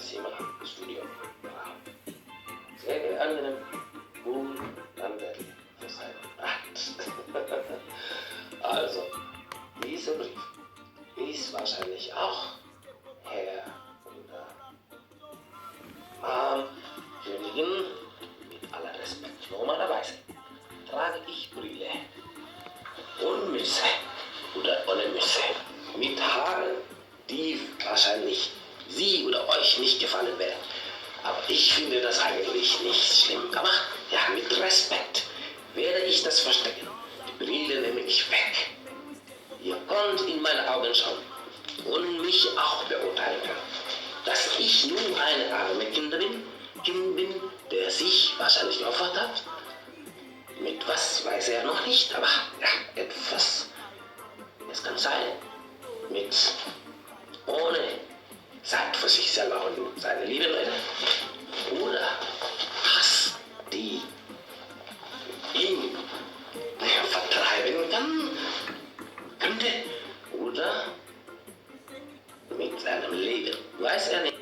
Sima Studio. Sehr angenehm, cool, anwendlich für seine Art. Also, dieser Brief ist wahrscheinlich auch Herr für Beginn mit aller Respekt. Normalerweise trage ich Brille und Mütze oder ohne Mütze mit Haaren, die wahrscheinlich Sie oder euch nicht gefallen werden. Aber ich finde das eigentlich nicht schlimm. Aber ja, mit Respekt werde ich das verstecken. Die Brille nehme ich weg. Ihr könnt in meine Augen schauen und mich auch beurteilen. Dass ich nur eine arme Kind bin, der sich wahrscheinlich geopfert hat. Mit was weiß er noch nicht, aber ja, etwas. Es kann sein, ohne Zeit für sich selber und seine lieben Leute. Oder Hass, die ihn vertreiben könnte. Oder mit seinem Leben. Weiß er nicht.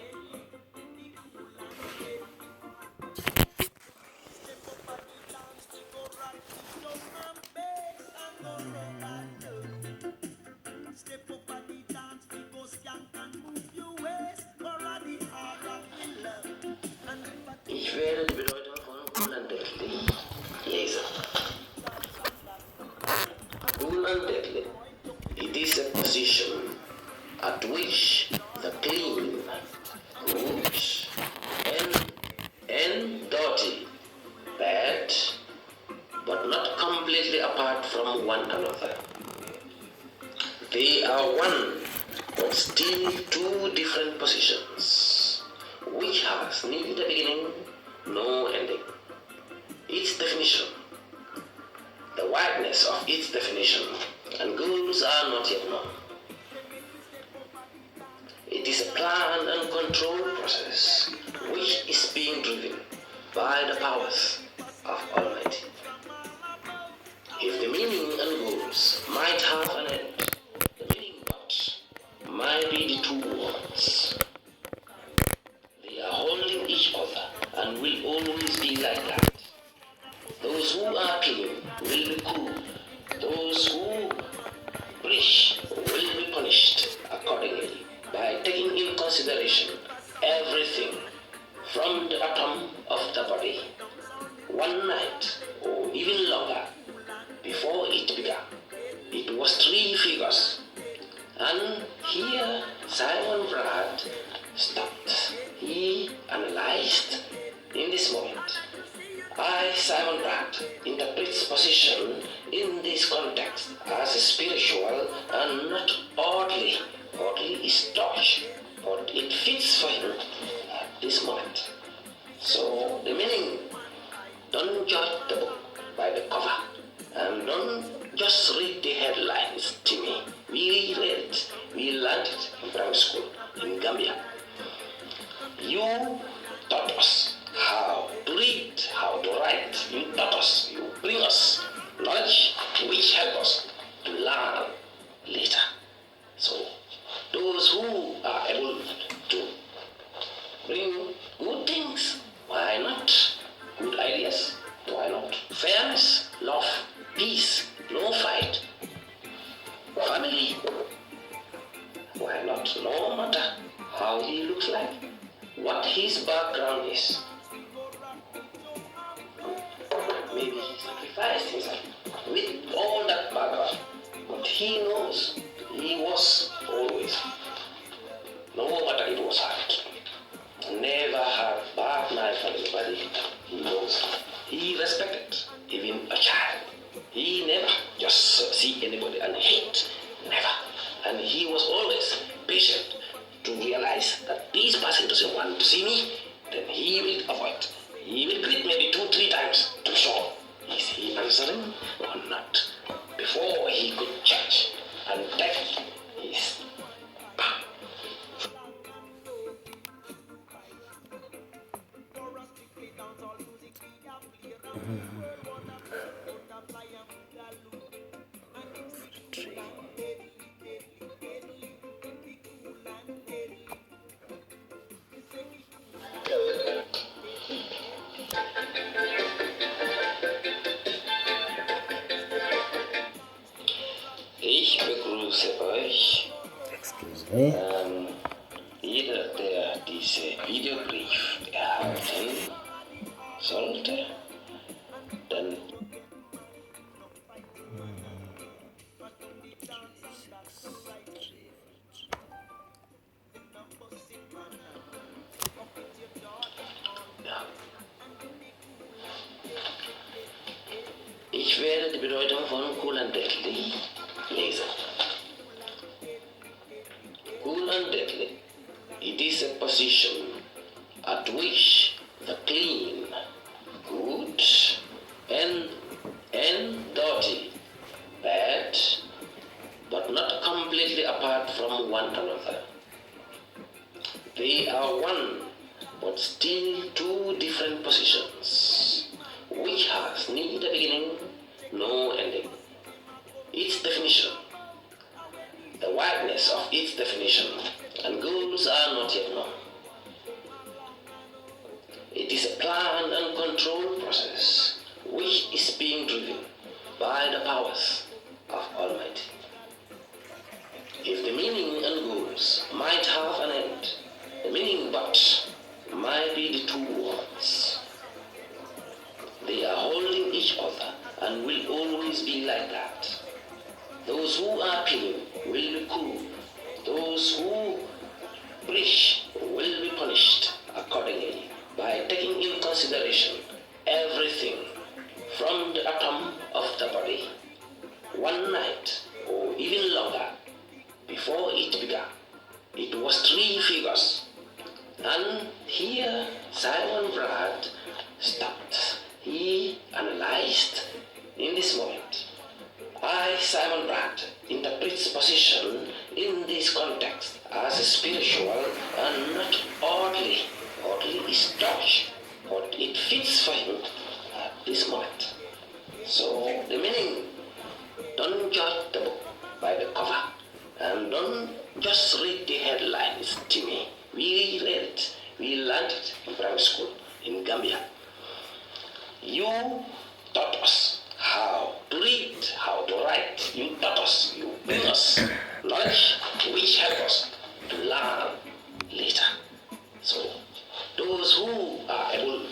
Ich werde die Bedeutung von unentdecklich lesen. Unentdecklich. It is a position at which the clean, good, and dirty, bad, but not completely apart from one another. They are one, but still two different positions, which has neither beginning nor ending. Its definition, the wideness of its definition, and goals are not yet known. It is a planned and controlled process which is being driven by the powers of Almighty. If the meaning and goals might have an end, the meaning but might be the two words. They are holding each other and will always be like that. Those who are clean will be cool. Those who breach will be punished accordingly by taking in consideration everything from the atom of the body. One night, or even longer, before it began, it was three figures. And here Simon Brad stopped. He analyzed in this moment. I, Simon Brad, interprets position in this context as spiritual and not oddly is touch, but it fits for him at this moment. So the meaning, don't judge the book by the cover, and don't just read the headlines to me. We read it, we learned it in primary school in Gambia. You taught us how to read, how to write. You taught us, you bring us knowledge which help us to learn later. So those who are able to bring good things, why not? Good ideas, why not? Fairness, love, peace, no fight, family, why not? No matter how he looks like, what his background is. Maybe he sacrificed himself with all that background, but he knows he was always, no matter it was hard, never had bad knife on anybody. He knows. He respected even a child. He never just see anybody and hate, never. And he was always patient to realize that this person doesn't want to see me, then he will avoid. He will greet maybe 2-3 times to show is he answering or not before he could judge and take his back. Excuse me. Either there is a video brief erhalten sollte, dann ja. Ich werde die Bedeutung von cool and deadly lesen. Cool and deadly. It is a position at which the clean, good, and dirty, bad, but not completely apart from one another. They are one, but still two different positions, which has neither beginning nor ending. Its definition, the wideness of its definition, and goals are not yet known. It is a planned and controlled process which is being driven by the powers of Almighty. If the meaning and goals might have an end, the meaning but might be the two words. They are holding each other and will always be like that. Those who are clean will be cool. Those who breach will be punished accordingly by taking in consideration everything from the atom of the body. One night, or even longer, before it began, it was three figures. And here Simon Brad stopped. He analyzed in this moment. I, Simon Brad, interprets position in this context as spiritual and not oddly established, but it fits for him at this moment. So the meaning, don't judge the book by the cover, and don't just read the headlines, Timmy. We read it, we learned it in primary school in Gambia. You taught us how to read, how to write. You taught us, you bring us knowledge which help us to learn later. So those who are able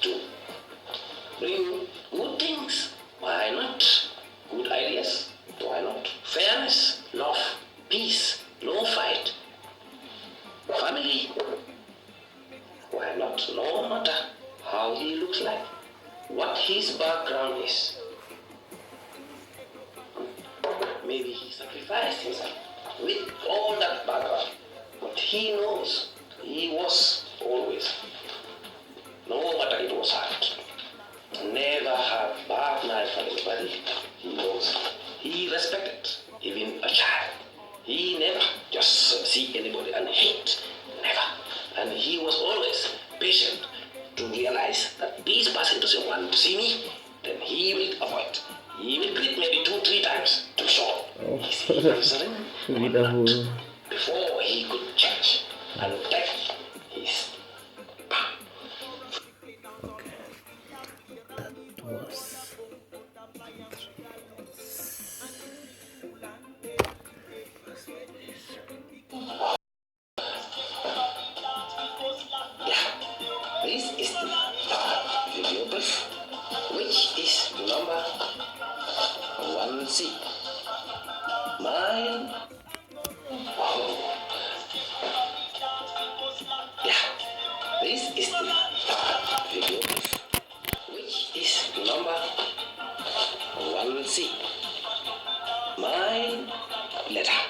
to bring good things, why not? Good ideas, why not? Fairness, love, peace, no fight, family, why not? No matter how he looks like, what his background is. Maybe he sacrificed himself with all that background, but he knows he was always, no matter it was hard, never had bad night for anybody. He knows. He respected even a child. He never just see anybody and hate, never. And he was always patient to realize that this person doesn't want to see me, then he will avoid. He will greet maybe 2-3 times to show he's answering or not before he could change and take his palm. Okay. That was This is the video brief, which is number 1C. Mine. Oh. This is the video brief, which is number 1C. My letter,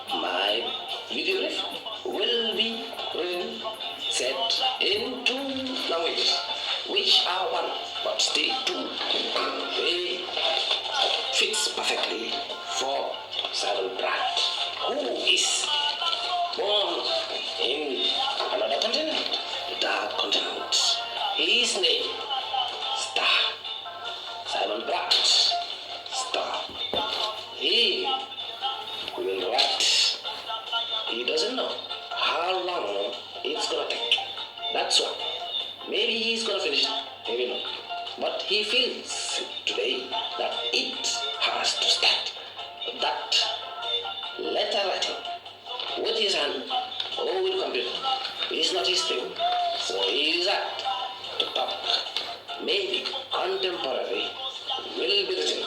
my video brief will be set in 2 languages, which are one but still two. They fits perfectly for Simon Pratt, who is born in another continent, the dark continent. His name, Star. Simon Pratt, Star. He will write. He doesn't know how long it's gonna take. That's why. Maybe he's gonna finish it, maybe not. But he feels today that it has to start. That letter writing with his hand or with computer. It's not his thing, so he is apt to talk. Maybe contemporary will be written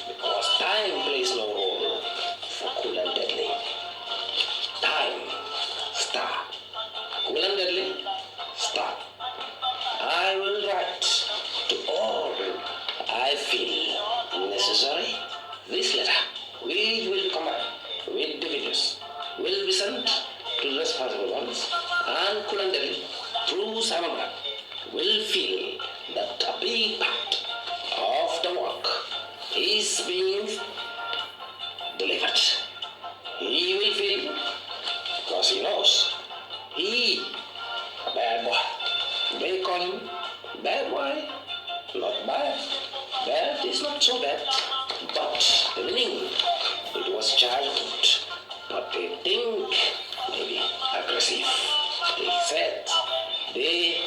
because time plays no role for Cool and Deadly. Time, star. Cool and Deadly, star. I will write to all I feel necessary. This letter, which will be combined with the videos, will be sent to the responsible ones, and Cool and Deadly, through Simon Black, will feel that a big part of the work is being delivered. He will feel, because he knows, he, a bad boy. They call him bad boy, not bad. Bad is not so bad, but the meaning, it was childhood. But they think maybe aggressive. They said they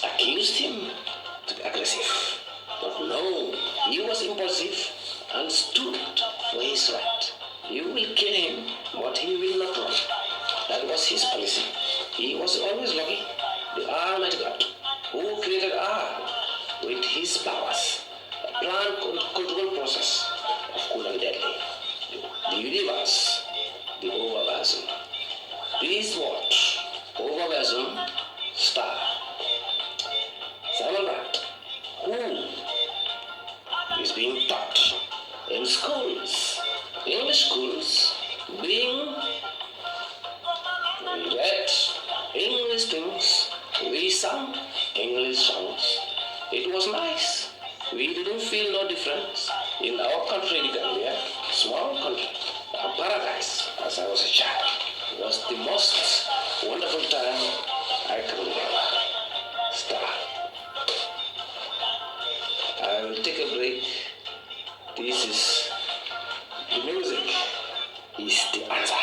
accused him to be aggressive. But no, he was impulsive and stood for his right. You will kill him, but he will not run. That was his policy. He was always lucky. The Almighty God, who created R with his powers, a plant control process of Cool and Deadly, the universe, the overversion. This word, overversion, star. Simon Pratt, who is being taught in schools, English schools, being read English things, we sang English songs. It was nice. We didn't feel no difference. In our country, the Gambia, small country, a paradise, as I was a child, was the most wonderful time I can remember. Star. I will take a break. This is the music is the answer.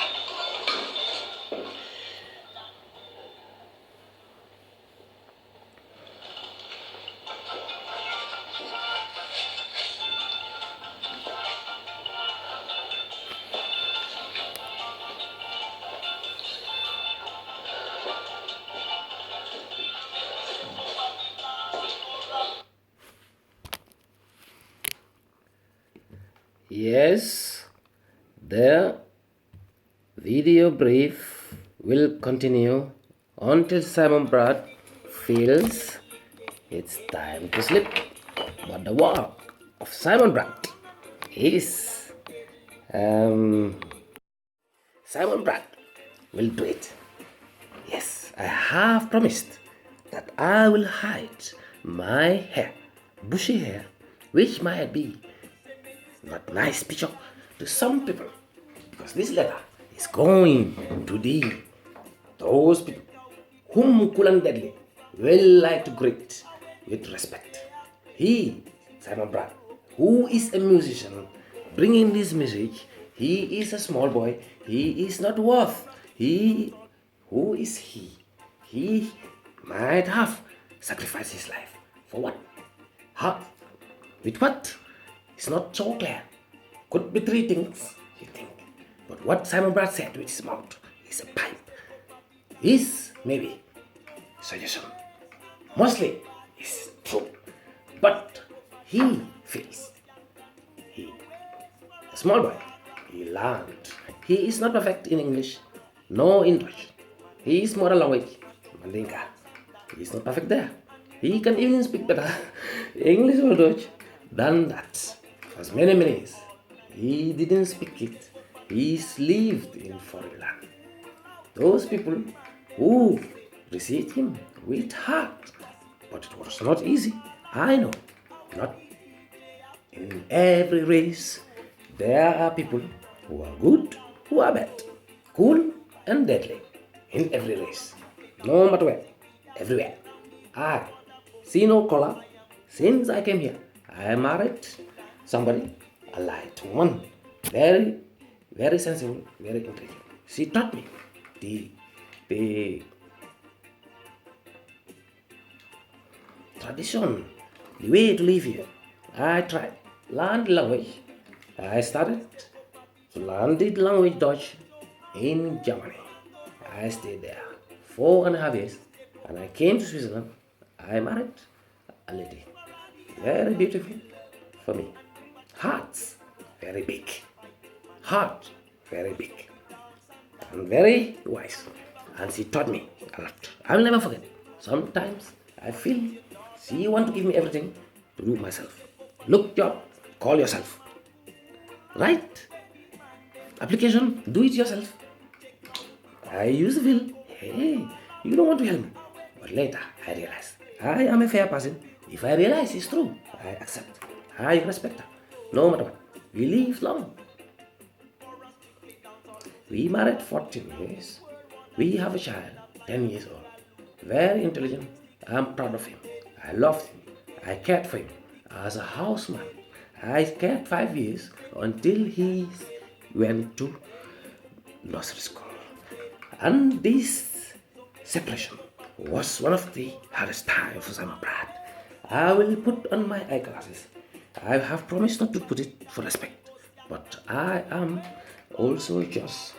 Yes, the video brief will continue until Simon Pratt feels it's time to sleep. But the work of Simon Pratt is Simon Pratt will do it. Yes, I have promised that I will hide my hair, bushy hair, which might be not nice picture to some people, because this letter is going to those people whom Cool and Deadly will like to greet with respect. He, Simon Pratt, who is a musician, bringing this music, he is a small boy, he is not worth. Who is he? He might have sacrificed his life. For what? How? With what? It's not so clear. Could be three things, you think. But what Simon Pratt said with his mouth is a pipe. Is maybe suggestion. Mostly is true. But he feels. A small boy, he learned. He is not perfect in English, no in Dutch. He is mother language, Mandinka. He is not perfect there. He can even speak better English or Dutch than that. For many years, he didn't speak it. He lived in foreign land. Those people who received him with heart, but it was not easy. I know, not in every race. There are people who are good, who are bad, cool and deadly in every race. No matter where, everywhere. I see no color. Since I came here, I married somebody, a light woman, very, very sensible, very intelligent. She taught me the tradition, the way to live here. I tried. learn the language. I started to learn the language Dutch in Germany. I stayed there 4.5 years and I came to Switzerland. I married a lady. Very beautiful for me. Hearts, very big. Heart, very big. And very wise. And she taught me a lot. I will never forget. Sometimes I feel she want to give me everything to do myself. Look job, call yourself. Right? Application, do it yourself. I used to feel, hey, you don't want to help me. But later I realized I am a fair person. If I realize it's true, I accept. I respect her. No matter what. We live long. We married 14 years. We have a child, 10 years old. Very intelligent. I'm proud of him. I loved him. I cared for him. As a houseman, I cared 5 years until he went to nursery school. And this separation was one of the hardest times for Simon Pratt. I will put on my eyeglasses. I have promised not to put it for respect, but I am also just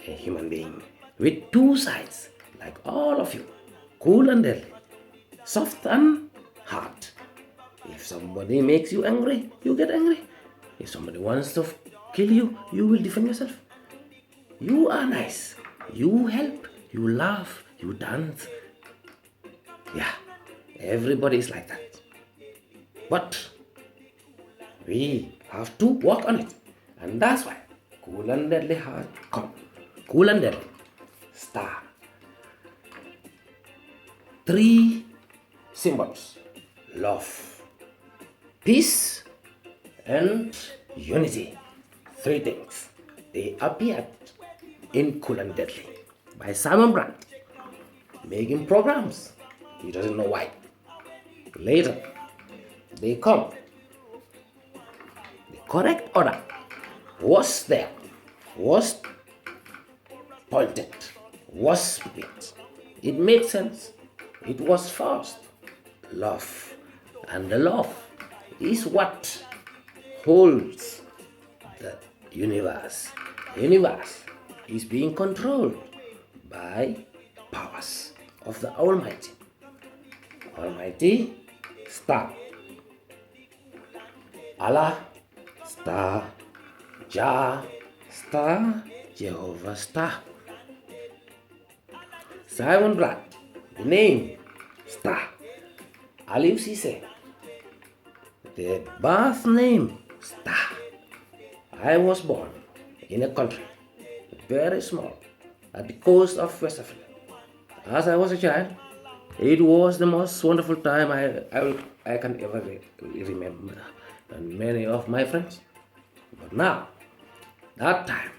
a human being with two sides, like all of you, cool and deadly, soft and hard. If somebody makes you angry, you get angry. If somebody wants to kill you, you will defend yourself. You are nice. You help. You laugh. You dance. Yeah, everybody is like that. But we have to work on it. And that's why cool and deadly heart come. Cool and deadly. Star. 3 symbols. Love, peace, and unity. 3 things. They appeared in Cool and Deadly by Simon Brand, making programs. He doesn't know why. Later, they come. The correct order was there, was pointed, was split. It made sense. It was first. Love. And the love is what holds the universe. The universe is being controlled by powers of the Almighty. Almighty star. Allah star. Jah star. Jehovah star. Simon Brad, the name star. Aliou Cissé, the birth name star. I was born in a country very small at the coast of West Africa. As I was a child, it was the most wonderful time I can ever remember, and many of my friends. But now, that time,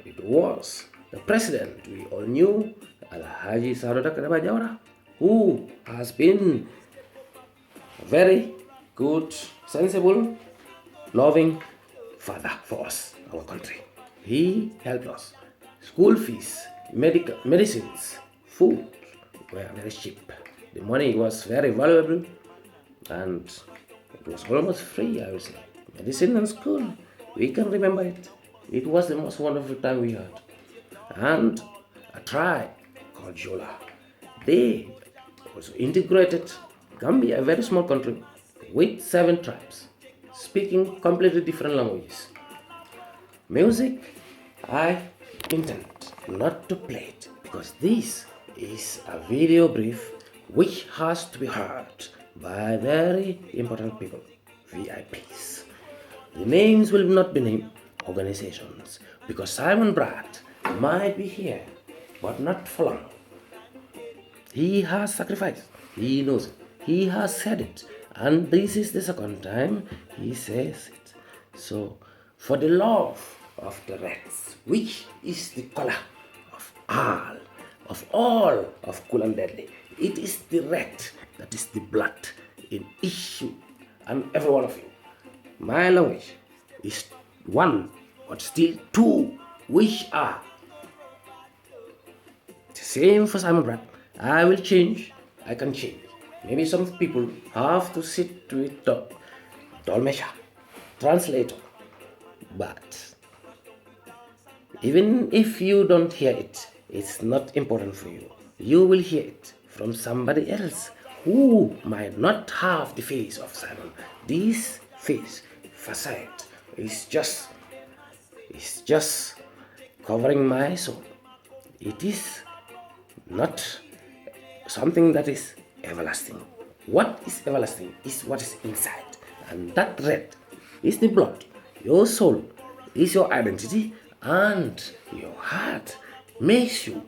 it was the president we all knew, Alhaji Saroda Karabajawara, who has been a very good, sensible, loving father for us, our country. He helped us. School fees, medicines, food were very cheap. The money was very valuable and it was almost free, I would say. Medicine and school, we can remember it. It was the most wonderful time we had. And a tribe called Jola, they also integrated Gambia, a very small country, with 7 tribes, speaking completely different languages. Music, I intend not to play it because this is a video brief which has to be heard by very important people, VIPs. The names will not be named organizations because Simon Brad might be here, but not for long. He has sacrificed. He knows it. He has said it. And this is the second time he says it. So, for the love of the reds, which is the color of all of Cool and Deadly, it is the red that is the blood in each and every one of you. My language is 1, but still 2, which are the same for Simon Brad. I will change. I can change. Maybe some people have to sit with Dolmesha. translator. But even if you don't hear it, it's not important for you. You will hear it from somebody else who might not have the face of Simon. This face, facade, is just covering my soul. It is not something that is everlasting. What is everlasting is what is inside, and that red is the blood. Your soul is your identity, and your heart makes you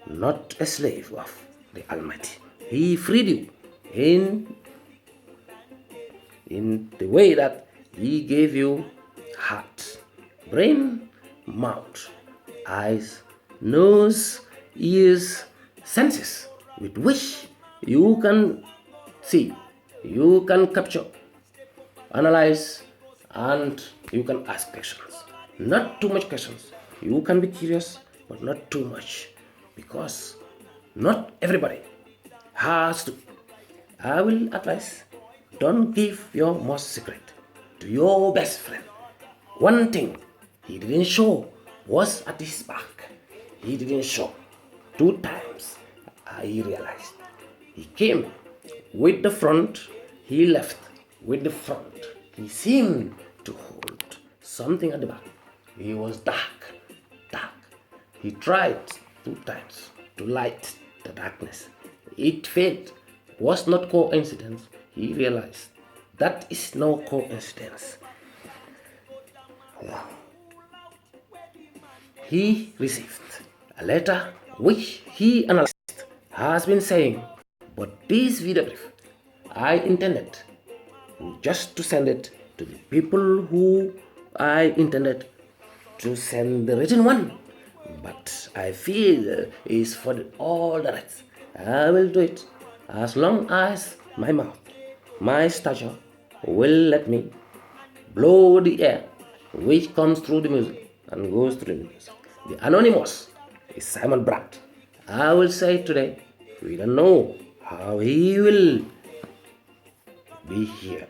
not a slave of the Almighty. He freed you in the way that He gave you heart, brain, mouth, eyes, nose, ears, senses, with which you can see, you can capture, analyze, and you can ask questions. Not too much questions. You can be curious, but not too much, because not everybody has to. I will advise, don't give your most secret to your best friend. One thing he didn't show was at his back. He didn't show. 2 times I realized. He came with the front, he left with the front. He seemed to hold something at the back. He was dark. He tried 2 times to light the darkness. It failed. Was not coincidence. He realized that is no coincidence. He received a letter which he analyzed, has been saying, but this video brief, I intended just to send it to the people who I intended to send the written one. But I feel it's for all the rest. I will do it as long as my mouth, my stature will let me blow the air which comes through the music and goes through the music. The anonymous is Simon Bratt. I will say today, we don't know how he will be here,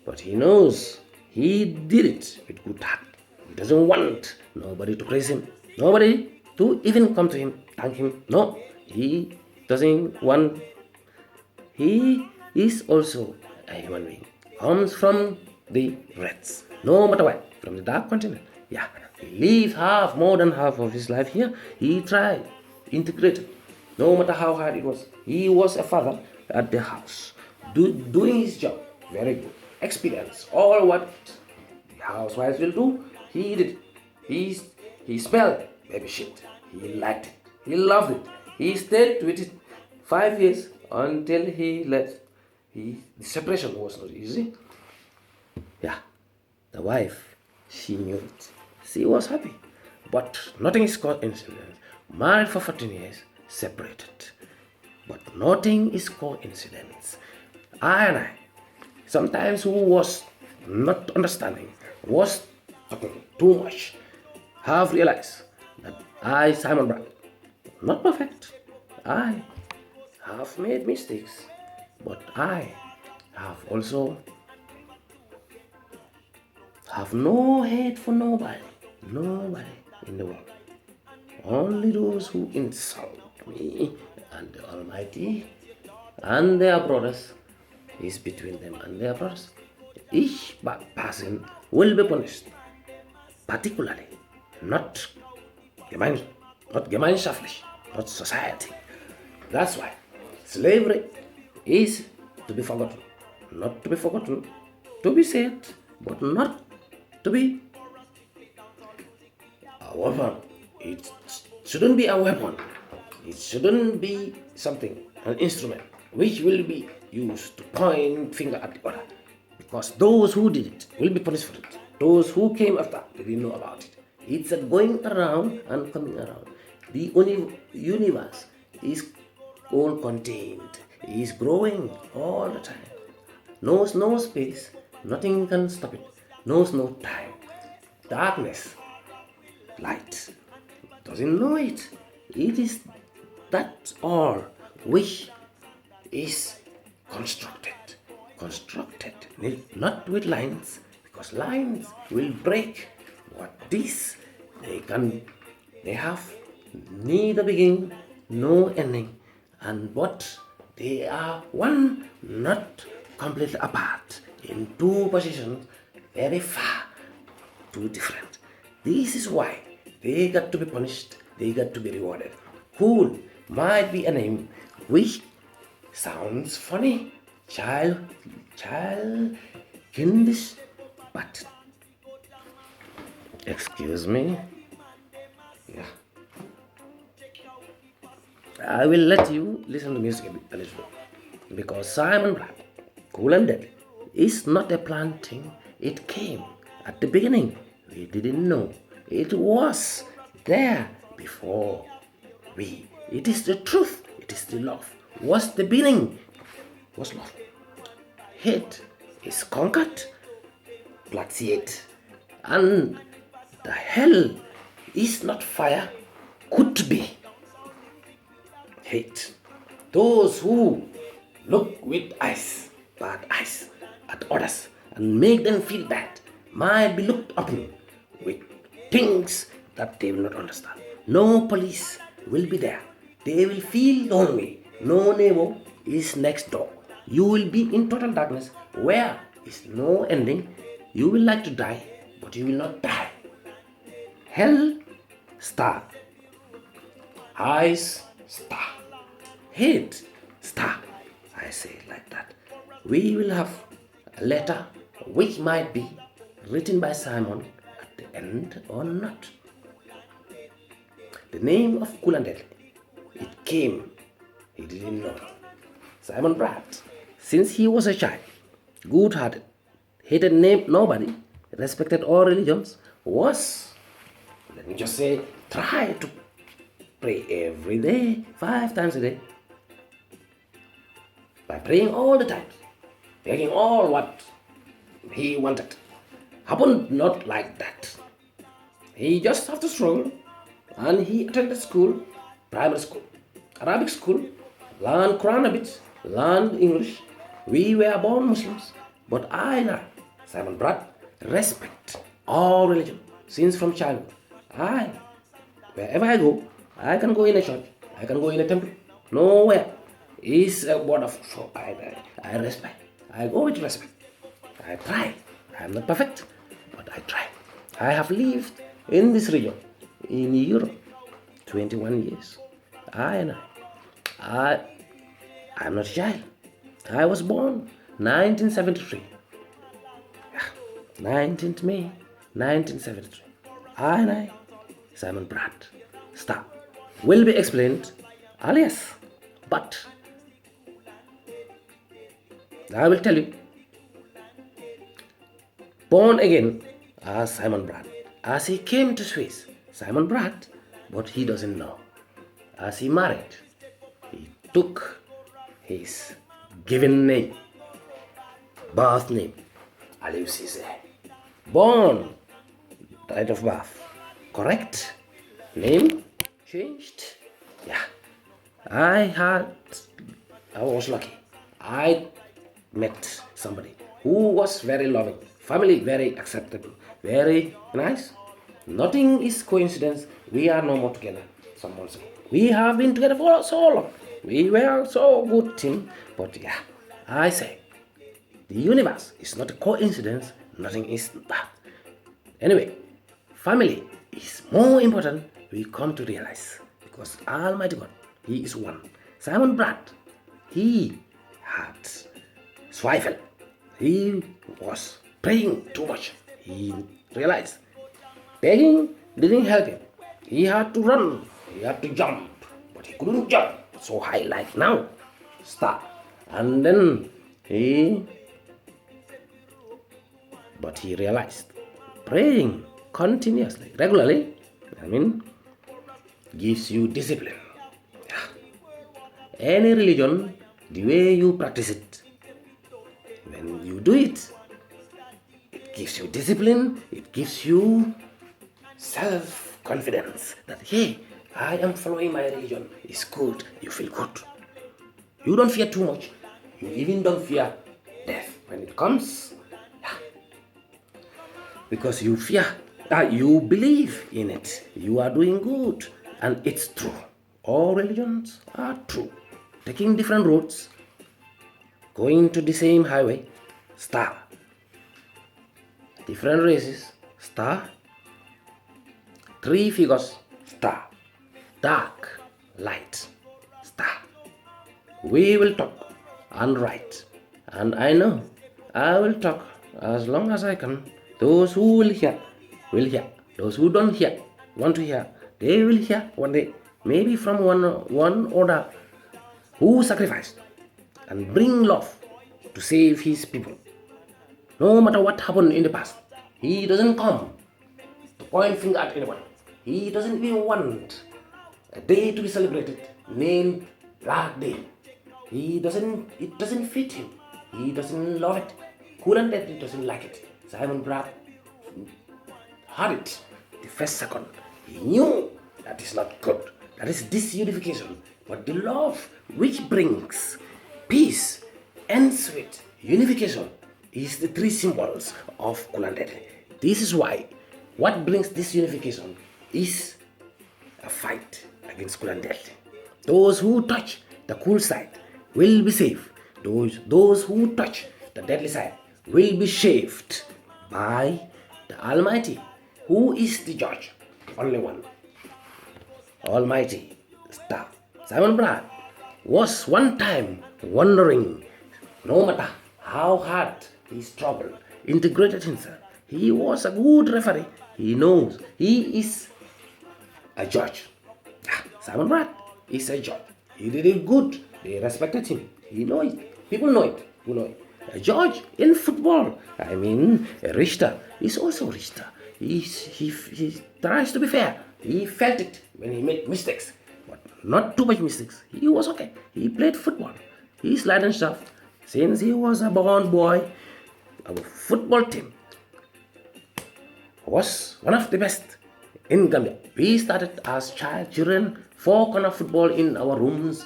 but he knows he did it with good heart. He doesn't want nobody to praise him, nobody to even come to him, thank him. No, he doesn't want. He is also a human being. Comes from the Reds, no matter what, from the dark continent. Yeah, he lived more than half of his life here. He tried, integrated, no matter how hard it was. He was a father at the house, doing his job very good. Experience all what the housewives will do. He did. He smelled baby shit. He liked it. He loved it. He stayed with it 5 years until he left. The separation was not easy. Yeah, the wife, she knew it. She was happy. But nothing is coincidence. Married for 14 years, separated. But nothing is coincidence. I, sometimes who was not understanding, was talking too much, have realized that I, Simon Bratt, not perfect. I have made mistakes, but I have also have no hate for nobody in the world. Only those who insult me and the Almighty and their brothers is between them and their brothers. Each person will be punished, particularly not gemeinschaftlich, not society. That's why slavery is to be forgotten, not to be forgotten, to be said, but not to be a weapon. It shouldn't be a weapon. It shouldn't be something, an instrument, which will be used to point finger at the other. Because those who did it will be punished for it. Those who came after, they didn't know about it. It's a going around and coming around. The universe is all contained, is growing all the time. Knows no space, nothing can stop it. Knows no time. Darkness, light, doesn't know it. It is that all which is constructed, not with lines, because lines will break. What this they have neither beginning no ending, and what they are one not completely apart in two positions very far, too different. This is why they got to be punished, they got to be rewarded. Cool might be a name which sounds funny, kindish, but excuse me. Yeah. I will let you listen to music a little bit. Because Simon Black, Cool and Deadly, is not a planned thing. It came at the beginning. We didn't know. It was there before we. It is the truth. It is the love. Was the beginning? Was love. Hate is conquered. Blood it. And the hell is not fire. Could be hate. Those who look with eyes, bad eyes, at others and make them feel bad might be looked upon with things that they will not understand. No police will be there. They will feel lonely. No neighbor is next door. You will be in total darkness where is no ending. You will like to die, but you will not die. Hell, star. Eyes, star. Hate, star. I say it like that. We will have a letter which might be written by Simon at the end or not. The name of Cool and Deadly, it came, he didn't know. Simon Pratt, since he was a child, good-hearted, hated nobody, respected all religions, was, let me just say, try to pray every day, 5 times a day. By praying all the time, taking all what he wanted. Happened not like that. He just have to struggle, and he attended school, primary school, Arabic school, learned Quran a bit, learned English. We were born Muslims, but I now, Simon Pratt, respect all religion since from childhood. Wherever I go, I can go in a church, I can go in a temple, nowhere is a word of so I respect. I go with respect. I try. I am not perfect, but I try. I have lived in this region, in Europe, 21 years. I am not a child. I was born 1973. 19th May 1973. I, Simon Pratt, star, will be explained alias, but I will tell you. Born again as Simon Pratt. As he came to Swiss, Simon Pratt, but he doesn't know. As he married, he took his given name, birth name, Aliou Cissé. Born, date of birth, correct? Name changed? Yeah. I was lucky. I met somebody who was very loving, family very acceptable, very nice. Nothing is coincidence. We are no more together. Someone say we have been together for so long. We were so good team. But yeah, I say the universe is not a coincidence. Nothing is that. Anyway, family is more important. We come to realize because Almighty God, He is one. Simon Pratt, he had Zweifel. He was praying too much. He realized begging didn't help him. He had to run. He had to jump. But he couldn't jump so high like now. Stop. And then he realized praying continuously, regularly, gives you discipline. Any religion, the way you practice it, when you do it, it gives you discipline, it gives you self-confidence that, hey, I am following my religion. It's good. You feel good. You don't fear too much. You even don't fear death when it comes. because you fear, you believe in it. You are doing good, and it's true. All religions are true. Taking different roads, going to the same highway, star. Different races, star. Three figures, star. Dark, light, star. We will talk and write, and I know I will talk as long as I can. Those who will hear will hear. Those who don't hear, want to hear, they will hear one day, maybe from one order who sacrificed and bring love to save his people. No matter what happened in the past, he doesn't come to point finger at anyone. He doesn't even want a day to be celebrated named Black Day. It doesn't fit him. He doesn't love it. Couldn't that he doesn't like it. Simon Pratt had it the first second. He knew that is not good. That is disunification. But the love which brings peace and sweet unification is the three symbols of Kulandete. This is why what brings this unification is a fight against Kulandete. Those who touch the cool side will be safe. Those who touch the deadly side will be shaved by the Almighty, who is the judge, only one. Almighty Star. Simon Pratt was one time wondering, no matter how hard he struggled, integrated himself, he was a good referee. He knows he is a judge. Simon Pratt is a judge. He did it good. They respected him. He know it. People know it. Who know it? A judge in football. I mean, a Richter is also Richter. He tries to be fair. He felt it when he made mistakes, but not too much mistakes. He was okay. He played football. He slid and stuff. Since he was a born boy, our football team was one of the best in Gambia. We started as children, 4-corner football in our rooms.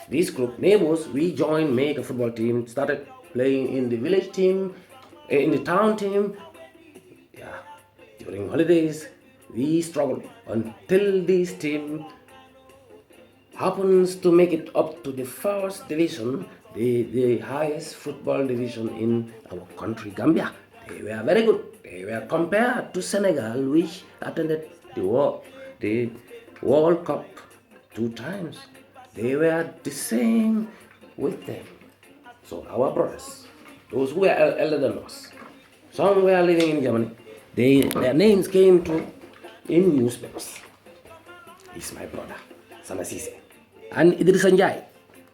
This group, neighbors, we joined, made a football team, started playing in the village team, in the town team. Yeah, during holidays, we struggled until this team happens to make it up to the first division, the highest football division in our country, Gambia. They were very good. They were compared to Senegal, which attended the World Cup 2 times. They were the same with them. So our brothers, those who were elder than us, some were living in Germany, their names came to in newspapers. He's my brother, Sanasise. And Idris Sanjay,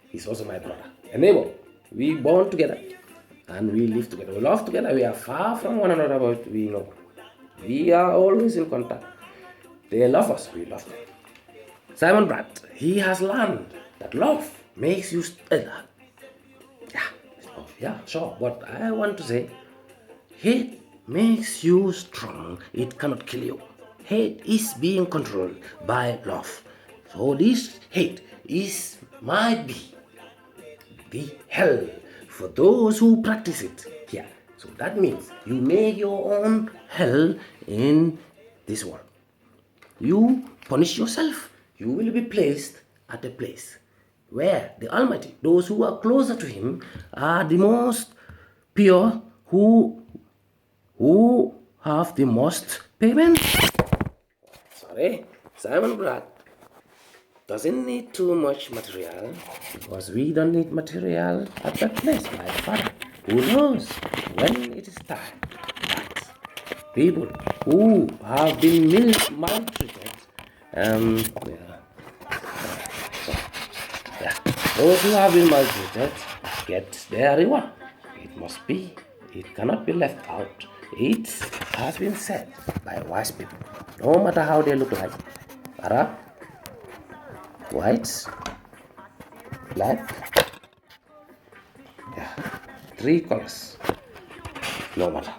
he's also my brother, a neighbor. We born together and we live together. We love together. We are far from one another, but we know. We are always in contact. They love us, we love them. Simon Pratt, he has learned that love makes you yeah, sure. But I want to say, hate makes you strong. It cannot kill you. Hate is being controlled by love. So this hate might be the hell for those who practice it here. So that means you make your own hell in this world. You punish yourself. You will be placed at a place where the Almighty, those who are closer to Him, are the most pure, who have the most payment. Sorry, Simon Pratt doesn't need too much material, because we don't need material at that place, my Father. Who knows when it is time that people who have been maltreated, those who have been maltreated get their reward. It cannot be left out. It has been said by wise people, no matter how they look like, Arab, white, black, 3 colors, no matter.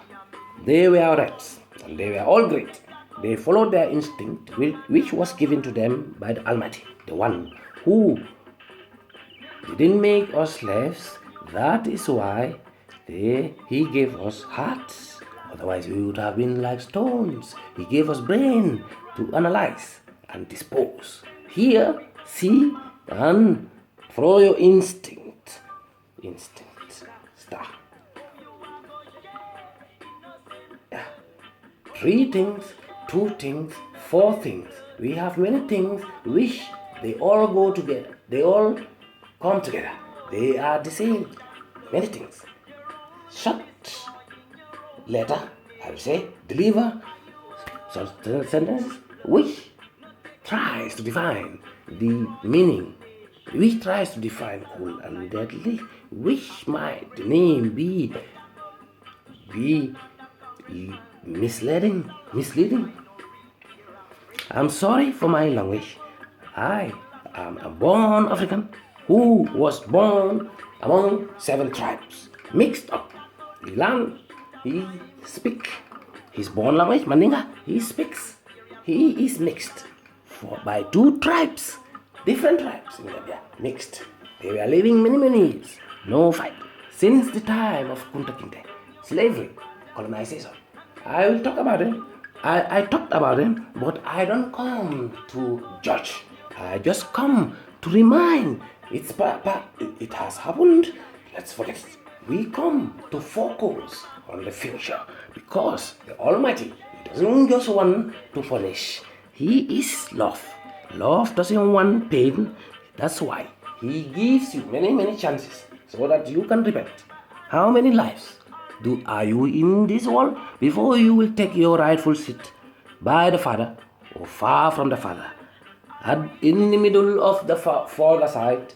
They were reds, and they were all great. They followed their instinct, which was given to them by the Almighty, the one who didn't make us slaves. That is why He gave us hearts Otherwise, we would have been like stones. He gave us brain to analyze and dispose. Here, see and follow your instinct. Instinct. Star. Yeah. 3 things, 2 things, 4 things. We have many things which they all go together. They all come together. They are the same. Many things. Short letter, I will say, deliver short sentence which tries to define the meaning, which tries to define cool and deadly, which might the name be misleading. I'm sorry for my language. I am a born African who was born among 7 tribes, mixed up. He learned, he speak his born language, Mandinga, he speaks. He is mixed by 2 tribes, different tribes in Gambia, mixed. They were living many years, no fight, since the time of Kunta Kinte, slavery, colonization. I will talk about it. I talked about it, but I don't come to judge. I just come to remind. It has happened. Let's forget it. We come to focus on the future because the Almighty doesn't just want to punish. He is love. Love doesn't want pain. That's why He gives you many chances so that you can repent. How many lives are you in this world before you will take your rightful seat by the Father or far from the Father? In the middle of the further side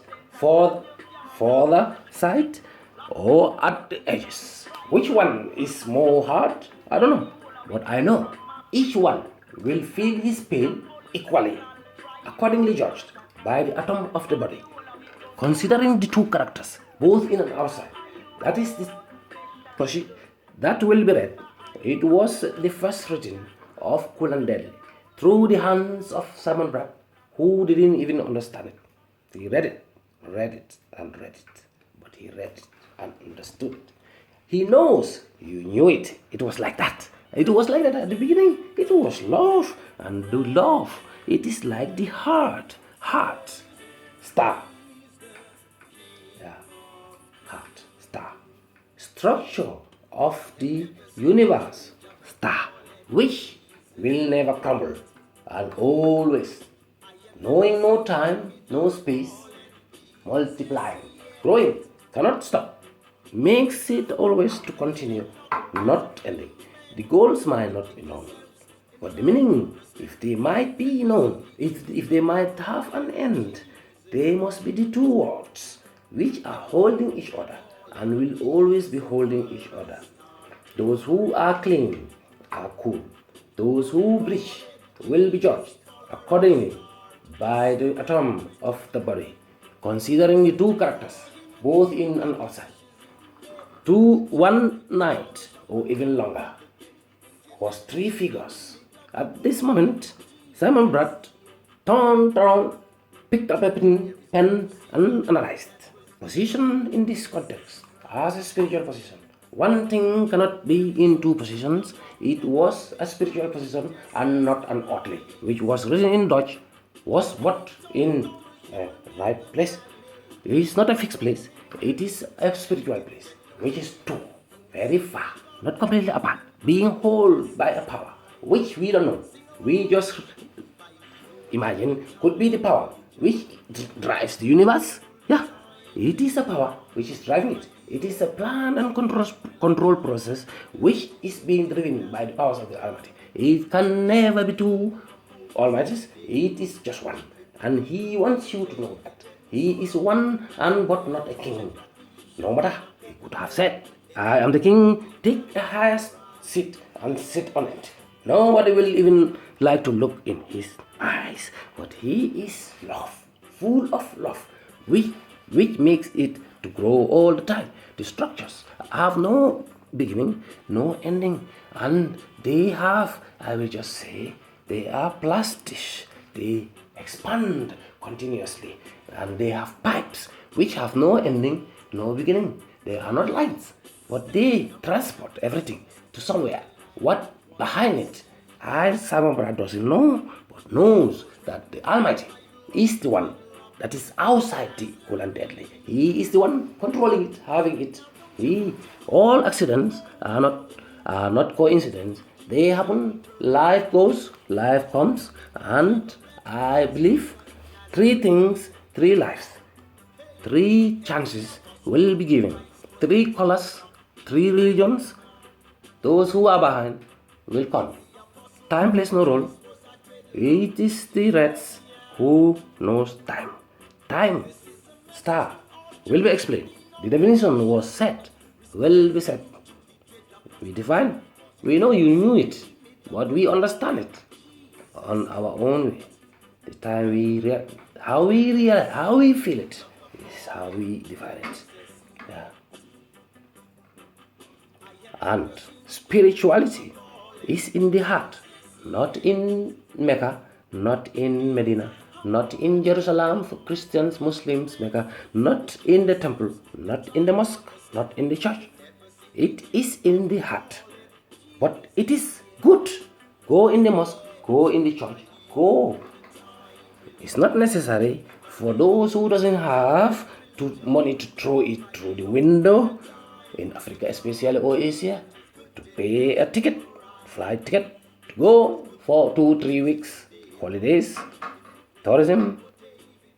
or at the edges? Which one is more hard? I don't know. But I know each one will feel his pain equally, accordingly judged by the atom of the body. Considering the 2 characters, both in and outside, that is the that will be read. It was the first written of Cool and Deadly through the hands of Simon Bragg, who didn't even understand it. He read it, but he read it and understood it. He knows you knew it. It was like that. It was like that at the beginning. It was love, and the love, it is like the heart, star. Yeah, heart, star. Structure of the universe, star, which will never crumble and always, knowing no time, no space, multiplying, growing, cannot stop, makes it always to continue, not ending. The goals might not be known, but the meaning, if they might be known, if they might have an end, they must be the 2 words which are holding each other and will always be holding each other. Those who are clean are cool. Those who bleach will be judged accordingly by the atom of the body, considering the 2 characters, both in and outside. 1 night or even longer was 3 figures. At this moment, Simon Bragg turned around, picked up a pen and analyzed. Position in this context as a spiritual position. One thing cannot be in 2 positions. It was a spiritual position and not an earthly, which was written in Dutch, was what in a right place. It is not a fixed place. It is a spiritual place, which is 2, very far, not completely apart, being held by a power, which we don't know. We just imagine could be the power which drives the universe. Yeah, it is a power which is driving it. It is a plan and control process which is being driven by the powers of the Almighty. It can never be 2 Almighties. It is just one. And He wants you to know that. He is one and but not a king. No matter, He could have said, I am the king, take the highest seat and sit on it. Nobody will even like to look in His eyes. But He is love, full of love, which makes it to grow all the time. The structures have no beginning, no ending, and they have, I will just say, they are plastic. They expand continuously, and they have pipes which have no ending, no beginning. They are not lines, but they transport everything. to somewhere. What behind it? Simon Brad doesn't know, but knows that the Almighty is the one that is outside the cool and deadly. He is the one controlling it, having it. All accidents are not coincidence. They happen. Life goes, life comes, and I believe three things, three lives, three chances will be given. Three colors, three religions. Those who are behind will come. Time plays no role. It is the reds who knows time. Time, star, will be explained. The definition was set, will be set. We define. We know you knew it, but we understand it on our own way. The time how we realize, how we feel it, is how we define it. Yeah. And spirituality is in the heart, not in Mecca, not in Medina, not in Jerusalem for Christians, Muslims, Mecca, not in the temple, not in the mosque, not in the church. It is in the heart. But it is good. Go in the mosque, go in the church, go. It's not necessary for those who doesn't have money to throw it through the window, in Africa especially or Asia, to pay a ticket, flight ticket, to go for 2-3 weeks, holidays, tourism,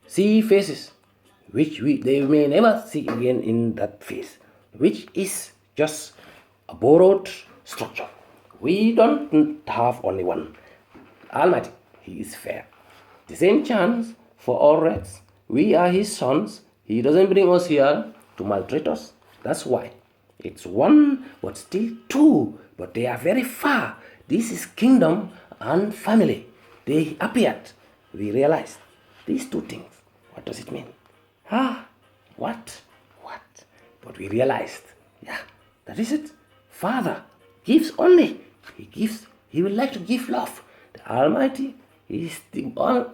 see faces, which they may never see again in that face, which is just a borrowed structure. We don't have only one. Almighty, He is fair. The same chance for all reds. We are His sons. He doesn't bring us here to maltreat us. That's why. It's one, but still two. But they are very far. This is kingdom and family. They appeared. We realized these two things. What does it mean? What? But we realized, that is it. Father gives only. He gives. He will like to give love. The Almighty is the one.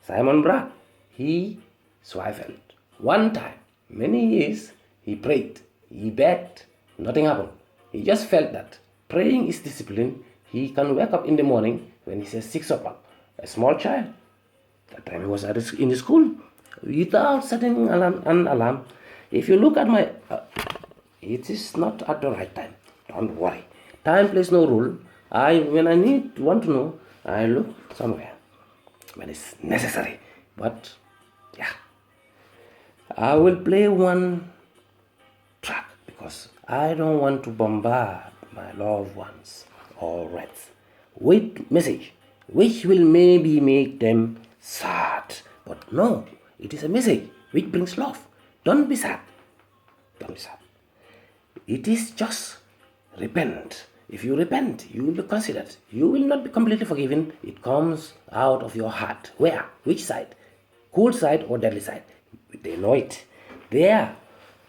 Simon Brad, he swifled. One time, many years, he prayed. He begged. Nothing happened. He just felt that praying is discipline. He can wake up in the morning when he says 6 o'clock. A small child. That time he was in the school without setting an alarm. If you look at my, it is not at the right time. Don't worry. Time plays no role. When I want to know, I look somewhere when it's necessary. But I will play one track because I don't want to bombard my loved ones or reds with message which will maybe make them sad. But no, it is a message which brings love. Don't be sad. Don't be sad. It is just repent. If you repent, you will be considered. You will not be completely forgiven. It comes out of your heart. Where? Which side? Cool side or deadly side? They know it. There,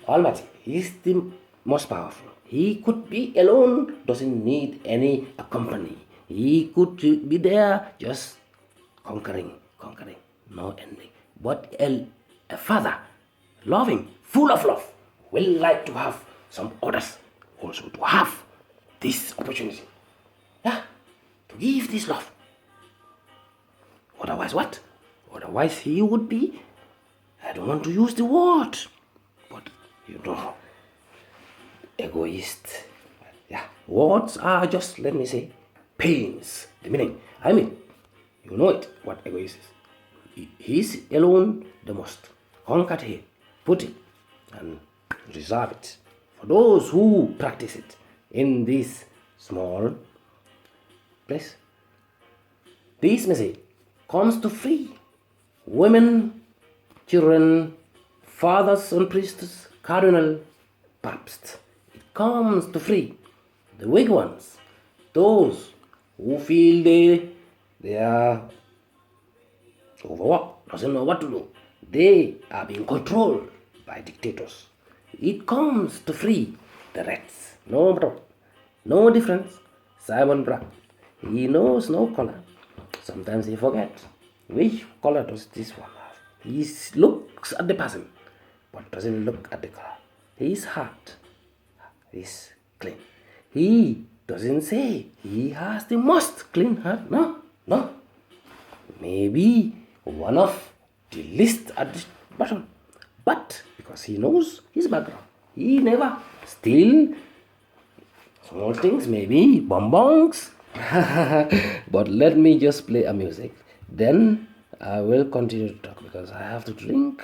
Almighty is the most powerful. He could be alone, doesn't need any company. He could be there just conquering, no ending. But a father, loving, full of love, will like to have some others also to have this opportunity. To give this love. Otherwise what? Otherwise he would be, I don't want to use the word, but egoist. Words are just, let me say, pains. The meaning. You know it, what egoist is. He is alone the most. Conquered here. Put it and reserve it for those who practice it in this small place. This message comes to free women, children, fathers and priests, cardinal, paps. It comes to free the weak ones, those who feel they are overworked, doesn't know what to do. They are being controlled by dictators. It comes to free the reds. No problem. No difference. Simon Brad, he knows no color. Sometimes he forgets. Which color does this one have? He looks at the person, but doesn't look at the color. His heart is clean. He doesn't say he has the most clean heart. No, no. Maybe one of the list at the bottom. But because he knows his background, he never steal small things, maybe bonbons. But let me just play a music. Then I will continue to talk because I have to drink.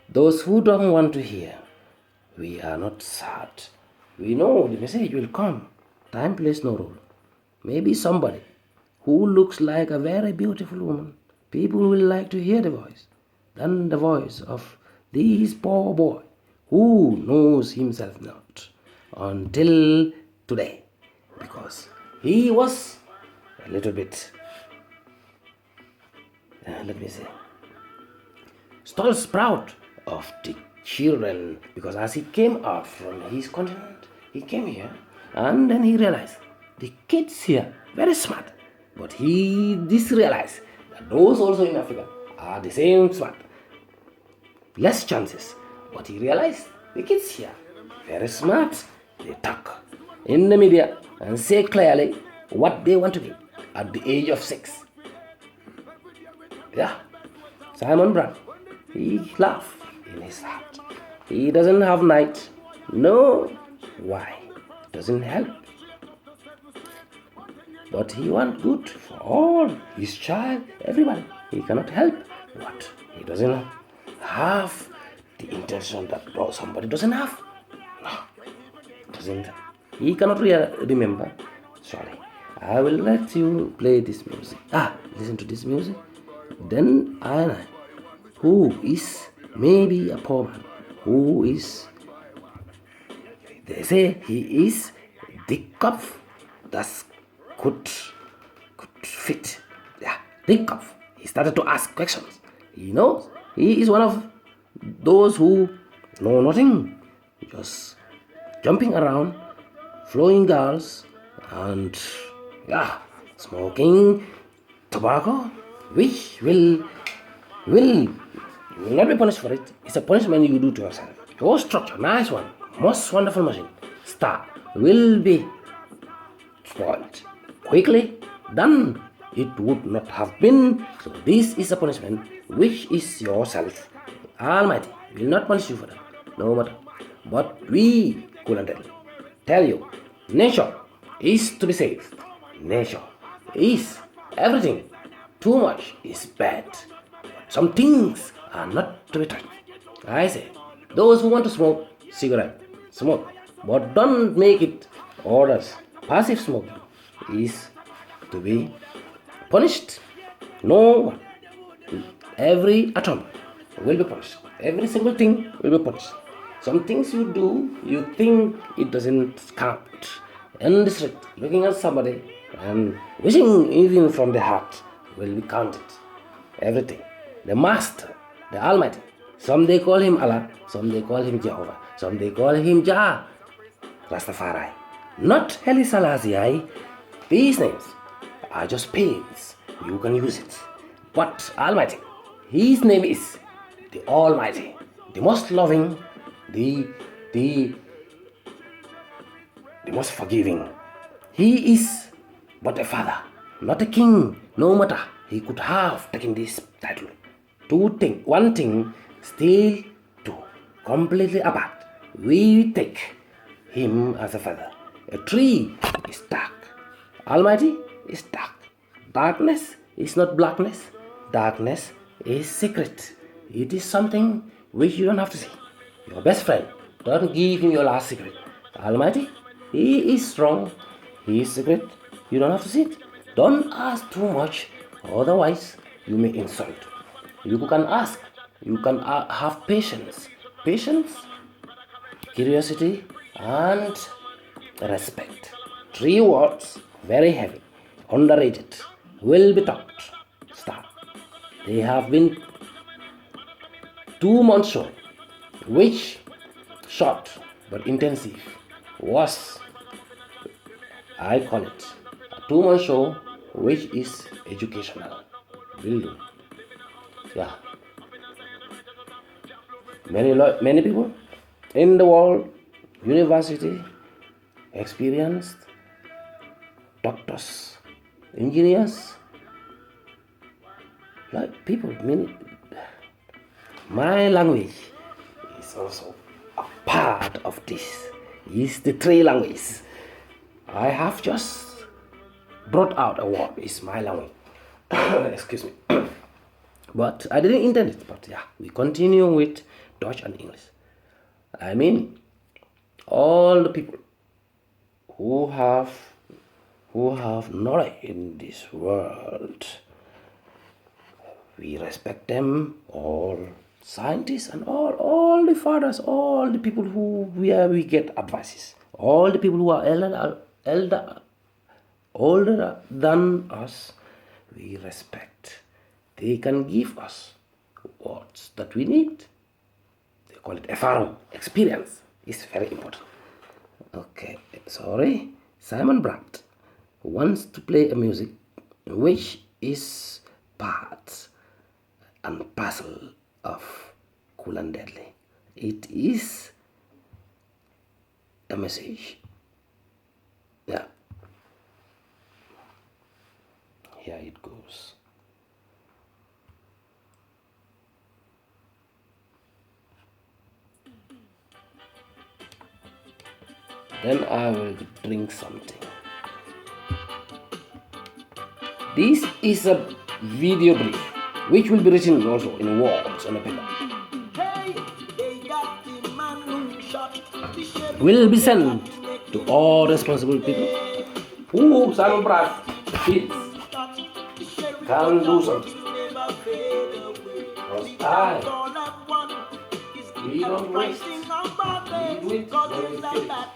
Those who don't want to hear, we are not sad. We know the message will come. Time plays no role. Maybe somebody who looks like a very beautiful woman. People will like to hear the voice than the voice of this poor boy who knows himself not until today, because he was a little bit, let me say, stole sprout of the children, because as he came out from his continent, he came here and then he realized the kids here very smart, but he disrealized that those also in Africa are the same smart, less chances, but he realized the kids here very smart. They talk in the media and say clearly what they want to be at the age of 6. Yeah, Simon Brown, he laughed in his heart. He doesn't have night. No, why? Doesn't help. But he wants good for all, his child, everybody. He cannot help. What? He doesn't have the intention that somebody doesn't have. No, doesn't. He cannot remember. Sorry. I will let you play this music. Listen to this music. Then I, who is maybe a poor man, who is, they say he is the cup that could fit. Yeah, the cup. He started to ask questions. He knows he is one of those who know nothing, just jumping around, flowing girls, and smoking tobacco, which will not be punished for it. It's a punishment you do to yourself. Your structure, nice one, most wonderful machine, star, will be spoiled quickly. Then it would not have been. So this is a punishment which is yourself. Almighty will not punish you for that, no matter. But we couldn't tell you. Nature is to be saved. Nature is everything. Too much is bad. Some things are not to be touched. I say, those who want to smoke cigarette, smoke. But don't make it orders. Passive smoking is to be punished. No, every atom will be punished. Every single thing will be punished. Some things you do, you think it doesn't count. In the street, looking at somebody and wishing even from the heart will be counted. Everything. The Master, the Almighty. Some they call him Allah, some they call him Jehovah, some they call him Jah, Rastafari. Not Haile Selassie. These names are just pains. You can use it. But Almighty, his name is the Almighty, the most loving, the most forgiving. He is but a father, not a king. No matter he could have taken this title. One thing, still two, completely apart. We take him as a father. A tree is dark. Almighty is dark. Darkness is not blackness. Darkness is secret. It is something which you don't have to see. Your best friend, don't give him your last secret. Almighty, he is strong. He is secret. You don't have to see it. Don't ask too much, otherwise you may insult. You can ask. You can have patience. Patience, curiosity, and respect. 3 words, very heavy, underrated, will be taught. Start. They have been 2 months show, which short but intensive was, I call it, a 2-month show which is educational building. Yeah. Many people in the world university, experienced doctors, engineers, like people. My language is also a part of this. It's the three languages. I have just brought out a word. It's my language. Excuse me. But I didn't intend it. But yeah, we continue with Dutch and English. I mean, all the people who have knowledge in this world, we respect them, all scientists and all the fathers, all the people where we get advices, all the people who are older than us, we respect. They can give us words that we need. They call it erfaring, experience. It's very important. Okay, sorry. Simon Brandt wants to play a music which is part and parcel of Cool and Deadly. It is a message. Yeah. Here it goes. Then I will drink something. This is a video brief which will be written also in words on a paper. Will be sent to all responsible people who Simon Brandt feels can do something. Because we don't waste. We do it when we feel it.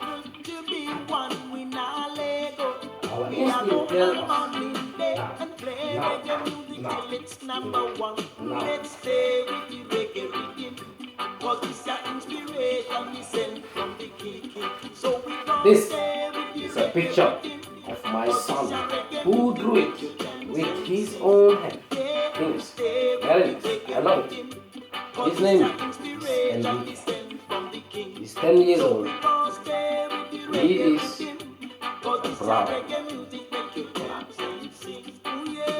Our instinct tells us This is a picture of my son who drew it with his own hand. Things. Very nice. I love it. His name is Enrique. He's 10 years old. He is brown.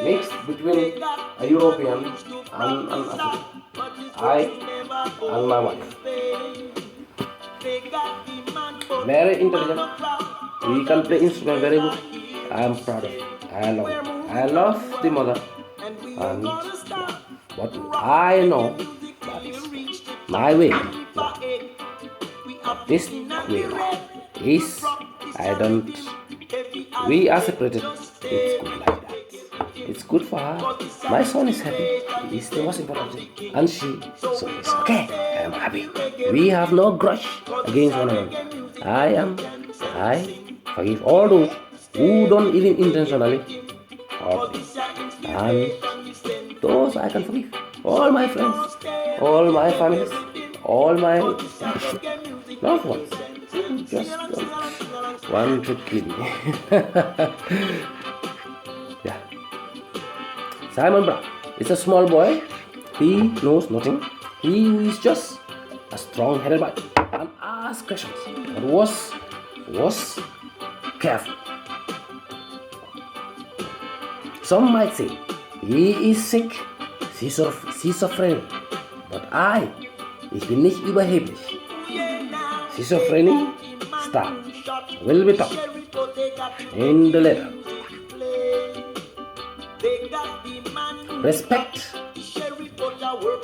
Mixed between a European and an African. I and my wife. Very intelligent. He can play instrument very good. I am proud of him. I love him. I love the mother. And but I know that my way, this way is we are separated. It's good like that. It's good for her. My son is happy. It's the most important thing. And she, so it's okay. I am happy. We have no grudge against one another. I forgive all those who don't even intentionally hurt me. And those I can forgive. All my friends, all my families, all my loved ones. Just want to kill me. Yeah. Simon Brandt is a small boy. He knows nothing. He is just a strong-headed boy and asks questions. But was careful. Some might say he is sick, schizophrenic. But ich bin nicht überheblich. Schizophrenia star will be taught in the letter. Respect,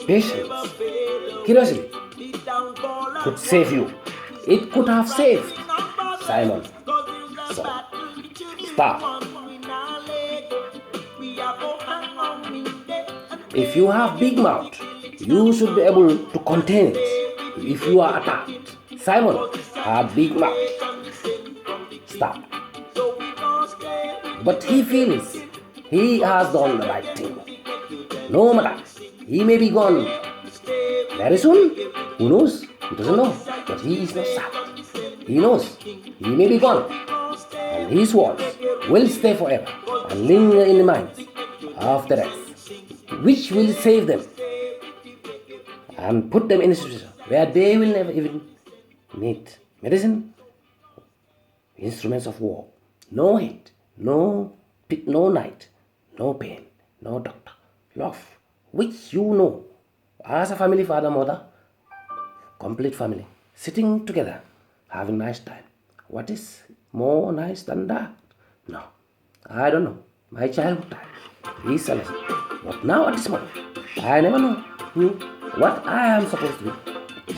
patience, curiosity could save you. It could have saved Simon. So, start. If you have big mouth, you should be able to contain it if you are attacked. Simon have big mouth. Stop. But he feels he has done the right thing. No matter, he may be gone very soon. Who knows? He doesn't know. But he is not sad. He knows he may be gone. And his words will stay forever and linger in the minds of the rest, which will save them and put them in a situation where they will never even meet medicine, instruments of war. No hate, no night, no pain, no doctor. Love, which you know, as a family, father, mother, complete family, sitting together, having nice time. What is more nice than that? No, I don't know. My childhood time is a lesson. But now at this moment, I never knew what I am supposed to be.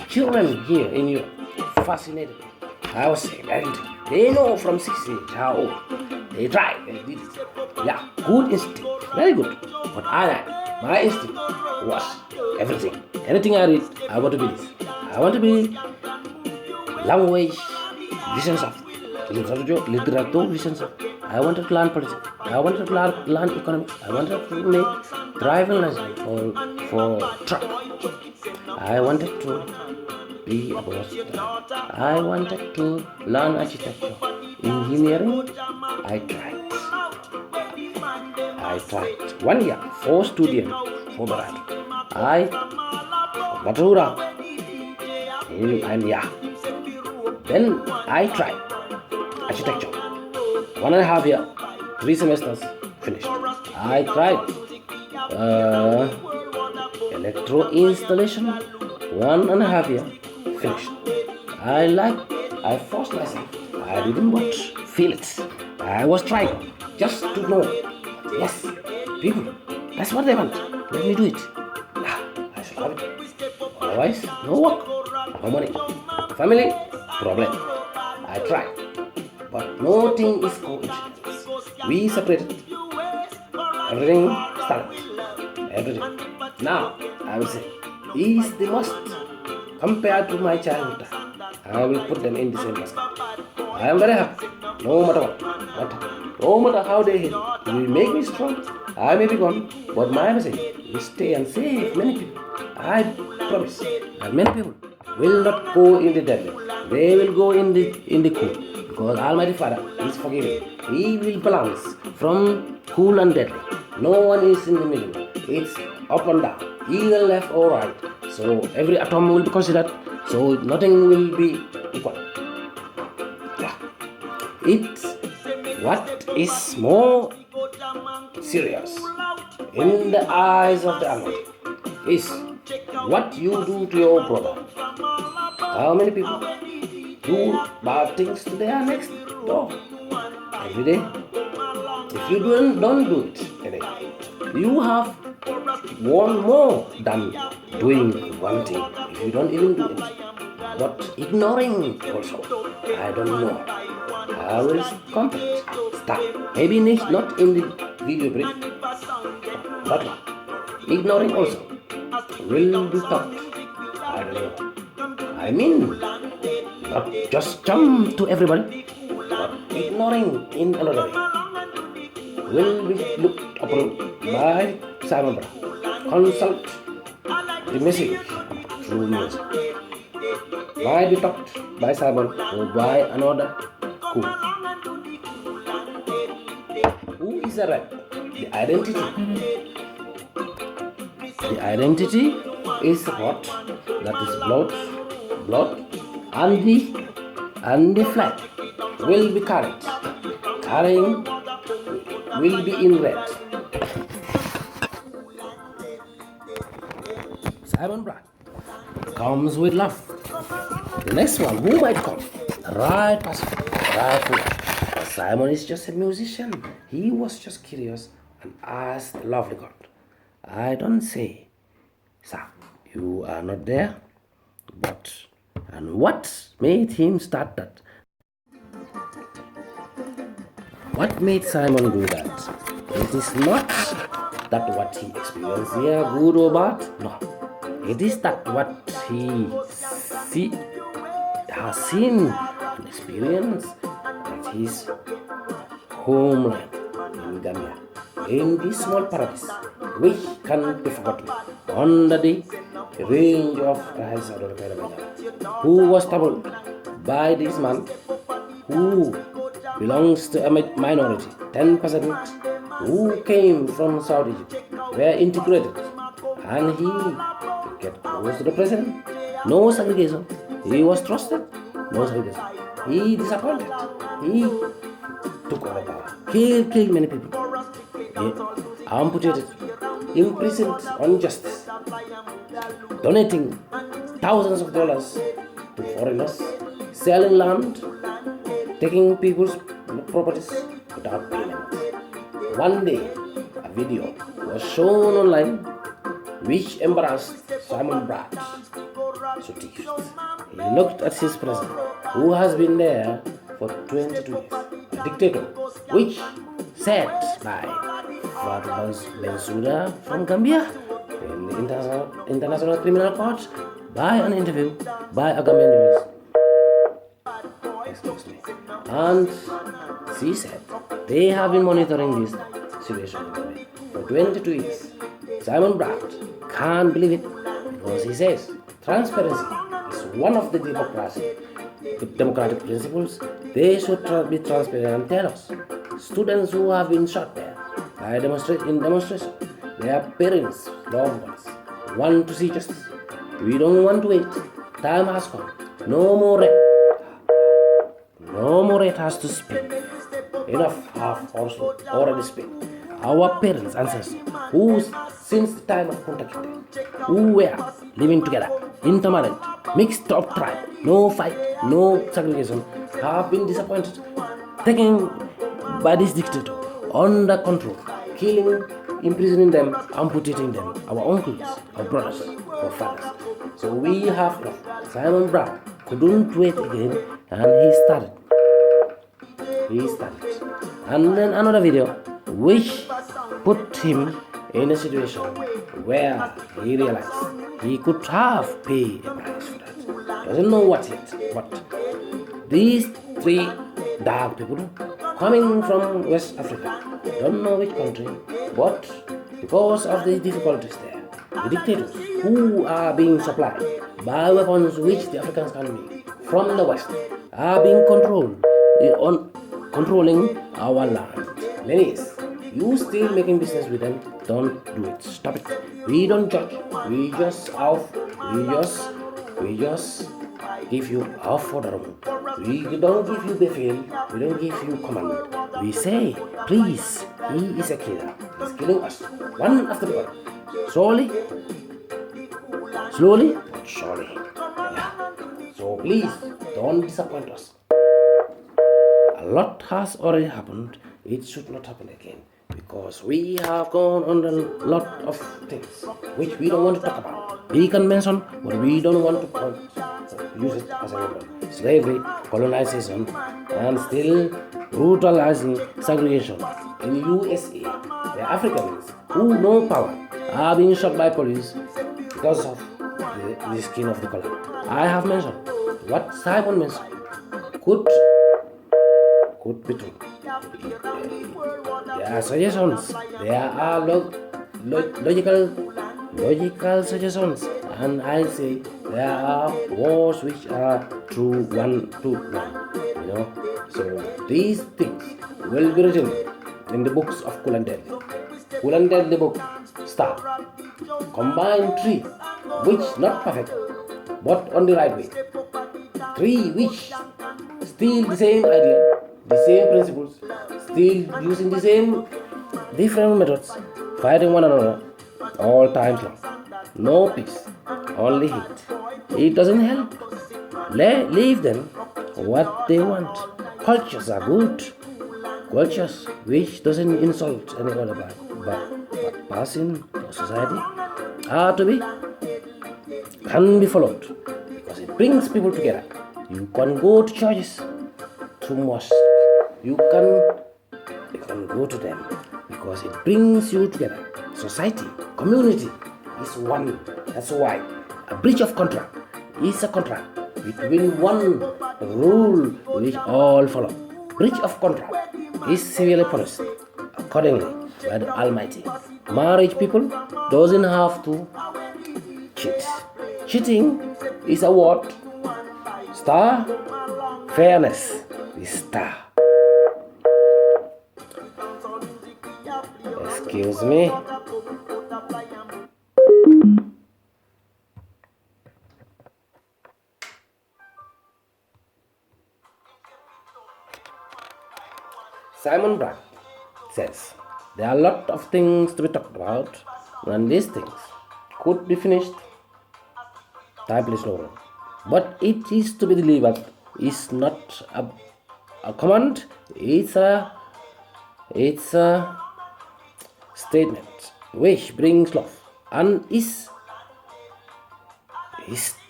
Children here in Europe fascinated me. I was saying, they know from 6 years how old. They try, they did it. Yeah, good instinct, very good. But my instinct was everything. Anything I read, I want to be this. I want to be language, Wissenschaft, literature, Wissenschaft. I wanted to learn politics. I wanted to learn economics. I wanted to make driving license for truck. I wanted to be a boss. I wanted to learn architecture, engineering. I tried. 1 year, 4 students for Barat. I Matura. And yeah. Then I tried architecture. 1.5 years, 3 semesters finished. I tried electro installation. 1.5 years finished. I forced myself. I didn't want to feel it. I was trying just to know. Yes, people, that's what they want. Let me do it. I should have it. Otherwise, no work, no money. Family, problem. I tried. But nothing is coincidence. We separated. Everything started. Everything. Now, I will say, is the must compared to my childhood time. I will put them in the same basket. I am very happy. No matter what. No matter how they hit. It will make me strong. I may be gone, but my message will stay and save many people. I promise that many people will not go in the deadly. They will go in the cool. Because Almighty Father is forgiving. He will balance from cool and deadly. No one is in the middle. It's up and down, either left or right. So every atom will be considered. So nothing will be equal. It's what is more serious in the eyes of the Almighty is what you do to your brother. How many people do bad things to their next door every day? If you don't do it today, you have one more than doing one thing. If you don't even do it, but ignoring also, I don't know. I will start. Maybe not in the video brief, but ignoring also will be taught. I don't know. I mean, not just jump to everybody, but ignoring in another way will be looked upon by Simon Brown. Consult the message through music. Might be taught by Simon or by another cool. Who is the right? The identity. The identity is what? That is blood, and the flag will be carried. Carrying will be in red. Simon Brown comes with love. The next one, who might come? The right person, right fool. Simon is just a musician. He was just curious and asked the lovely God. I don't say, sir, you are not there, but, and what made him start that? What made Simon do that? It is not that what he experienced here, good or bad, no. It is that what he has seen and experienced at his homeland in Gambia, in this small paradise, which can be forgotten under the range of who was troubled by this man who belongs to a minority, 10%, who came from South Egypt, were integrated, and he get close to the president. No segregation. He was trusted. no segregation. He disappointed. He took over power, killed many people, amputated, imprisoned on justice, donating thousands of dollars to foreigners, selling land, taking people's properties without payment. One day, a video was shown online which embarrassed Simon Bratt. So he looked at his president, who has been there for 22 years, a dictator, which sat by Fatou Bensouda from Gambia in the International Criminal Court by an interview by a Gambian journalist. Excuse me. And she said they have been monitoring this situation for 22 years. Simon Bratt can't believe it because he says transparency is one of the democratic principles. They should be transparent and tell us. Students who have been shot there by demonstration, their parents, loved ones, want to see justice. We don't want to wait. Time has come. No more rape. No more rape has to speak. Enough have also already spoken. Our parents, ancestors, who since the time of Kunta Kinte, who were living together, intermarried, mixed up tribe, no fight, no segregation, have been disappointed, taken by this dictator under control, killing, imprisoning them, amputating them, our uncles, our brothers, our fathers. So we have enough. Simon Bratt couldn't wait again, and he started. And then another video which put him in a situation where he realized he could have paid a price for that. Doesn't know what yet, but these three dark people coming from West Africa, don't know which country, but because of the difficulties there, the dictators who are being supplied by weapons which the Africans can make from the West are being controlling our land. Ladies, you still making business with them, don't do it. Stop it. We don't judge. We just give you off for the room. We don't give you befehl. We don't give you command. We say, please, he is a killer. He's killing us. One after the other. Slowly, but surely. Yeah. So please, don't disappoint us. A lot has already happened. It should not happen again. Because we have gone on a lot of things which we don't want to talk about. We can mention, but we don't want to use it as an example. Slavery, colonization, and still brutalizing segregation. In USA, the Africans who know power are being shot by police because of the skin of the color. I have mentioned what Simon mentioned could be true. There are suggestions. There are logical suggestions, and I say there are words which are true 1 to 1. So these things will be written in the books of Kool and Deadly. Kool and Deadly book, Star. Combine 3, which not perfect, but on the right way. 3 which still the same idea, the same principles, still using the same different methods, fighting one another all times long. No peace, only hate. It doesn't help. Leave them what they want. Cultures are good. Cultures which doesn't insult any other but person or society are to be, can be followed because it brings people together. You can go to churches, to mosques. You can go to them because it brings you together. Society, community is one. That's why a breach of contract is a contract between one rule which all follow. Breach of contract is severely punished accordingly by the Almighty. Marriage people doesn't have to cheat. Cheating is a word. Star, fairness is star. Excuse me. Simon Brad says there are a lot of things to be talked about, and these things could be finished. Time please no room. But it is to be delivered is not a command, it's a statement which brings love and is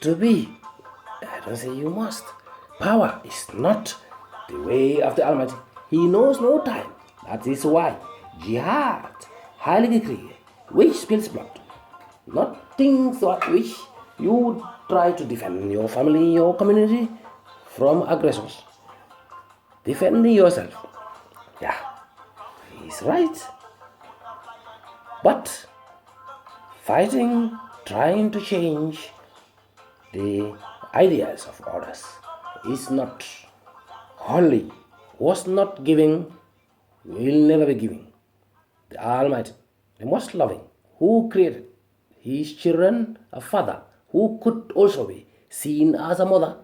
to be. I don't say you must. Power is not the way of the Almighty. He knows no time. That is why jihad, highly decree, which spills blood, not things which you try to defend your family, your community from aggressors. Defending yourself. Yeah, he's right. But fighting, trying to change the ideas of others is not holy, was not giving, will never be giving. The Almighty, the most loving, who created his children, a father who could also be seen as a mother,